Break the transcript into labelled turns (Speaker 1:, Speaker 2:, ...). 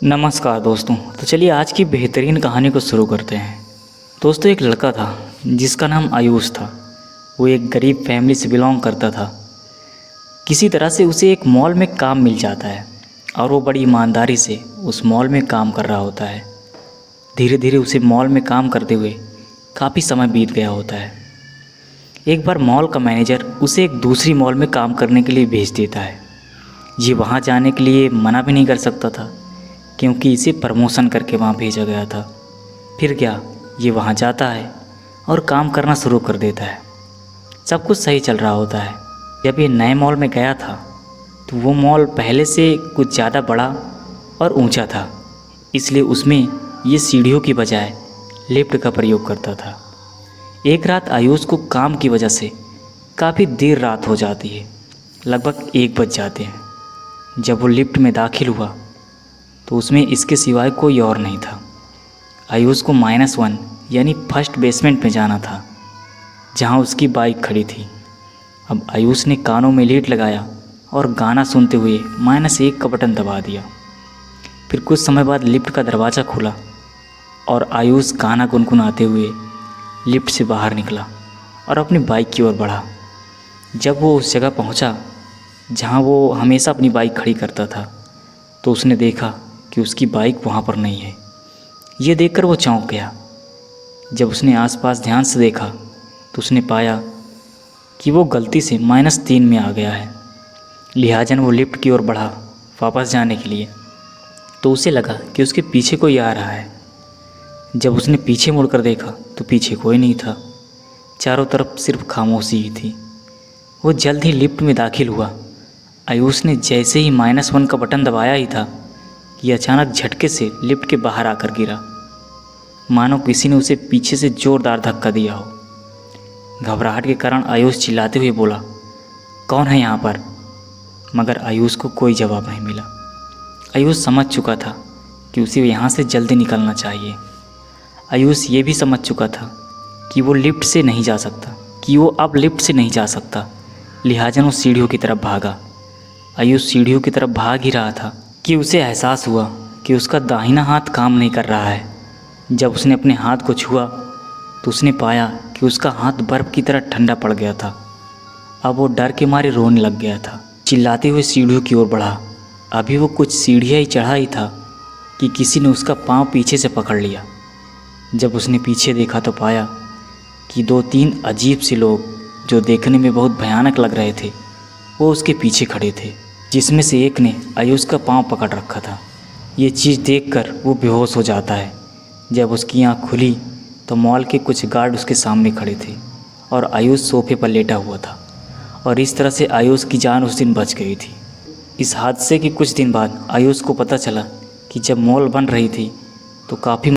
Speaker 1: नमस्कार दोस्तों। तो चलिए आज की बेहतरीन कहानी को शुरू करते हैं। दोस्तों, एक लड़का था जिसका नाम आयुष था। वो एक गरीब फैमिली से बिलोंग करता था। किसी तरह से उसे एक मॉल में काम मिल जाता है और वो बड़ी ईमानदारी से उस मॉल में काम कर रहा होता है। धीरे धीरे उसे मॉल में काम करते हुए काफ़ी समय बीत गया होता है। एक बार मॉल का मैनेजर उसे एक दूसरी मॉल में काम करने के लिए भेज देता है। ये वहाँ जाने के लिए मना भी नहीं कर सकता था क्योंकि इसे प्रमोशन करके वहाँ भेजा गया था। फिर क्या, ये वहाँ जाता है और काम करना शुरू कर देता है। सब कुछ सही चल रहा होता है। जब ये नए मॉल में गया था तो वो मॉल पहले से कुछ ज़्यादा बड़ा और ऊंचा था, इसलिए उसमें ये सीढ़ियों की बजाय लिफ्ट का प्रयोग करता था। एक रात आयुष को काम की वजह से काफ़ी देर रात हो जाती है, लगभग 1 बज जाते हैं। जब वो लिफ्ट में दाखिल हुआ तो उसमें इसके सिवाय कोई और नहीं था। आयुष को -1 यानी फर्स्ट बेसमेंट में जाना था, जहां उसकी बाइक खड़ी थी। अब आयुष ने कानों में लीड लगाया और गाना सुनते हुए -1 का बटन दबा दिया। फिर कुछ समय बाद लिफ्ट का दरवाज़ा खुला और आयुष गाना गुनगुनाते हुए लिफ्ट से बाहर निकला और अपनी बाइक की ओर बढ़ा। जब वो उस जगह पहुंचा जहां वो हमेशा अपनी बाइक खड़ी करता था तो उसने देखा कि उसकी बाइक वहाँ पर नहीं है। ये देखकर वो चौंक गया। जब उसने आसपास ध्यान से देखा तो उसने पाया कि वो गलती से -3 में आ गया है। लिहाजन वो लिफ्ट की ओर बढ़ा वापस जाने के लिए, तो उसे लगा कि उसके पीछे कोई आ रहा है। जब उसने पीछे मुड़कर देखा तो पीछे कोई नहीं था। चारों तरफ सिर्फ खामोशी ही थी। वो जल्द ही लिफ्ट में दाखिल हुआ। आयुष ने जैसे ही -1 का बटन दबाया ही था कि अचानक झटके से लिफ्ट के बाहर आकर गिरा, मानो किसी ने उसे पीछे से जोरदार धक्का दिया हो। घबराहट के कारण आयुष चिल्लाते हुए बोला, कौन है यहाँ पर? मगर आयुष को कोई जवाब नहीं मिला। आयुष समझ चुका था कि उसे यहाँ से जल्दी निकलना चाहिए। आयुष ये भी समझ चुका था कि वो लिफ्ट से नहीं जा सकता, लिहाजा वो सीढ़ियों की तरफ भागा। आयुष सीढ़ियों की तरफ भाग ही रहा था कि उसे एहसास हुआ कि उसका दाहिना हाथ काम नहीं कर रहा है। जब उसने अपने हाथ को छुआ तो उसने पाया कि उसका हाथ बर्फ़ की तरह ठंडा पड़ गया था। अब वो डर के मारे रोने लग गया था। चिल्लाते हुए सीढ़ियों की ओर बढ़ा। अभी वो कुछ सीढ़ियाँ ही चढ़ा ही था कि किसी ने उसका पाँव पीछे से पकड़ लिया। जब उसने पीछे देखा तो पाया कि 2-3 अजीब से लोग, जो देखने में बहुत भयानक लग रहे थे, वो उसके पीछे खड़े थे, जिसमें से एक ने आयुष का पाँव पकड़ रखा था। ये चीज़ देखकर वो बेहोश हो जाता है। जब उसकी आँख खुली तो मॉल के कुछ गार्ड उसके सामने खड़े थे और आयुष सोफे पर लेटा हुआ था, और इस तरह से आयुष की जान उस दिन बच गई थी। इस हादसे के कुछ दिन बाद आयुष को पता चला कि जब मॉल बन रही थी तो काफ़ी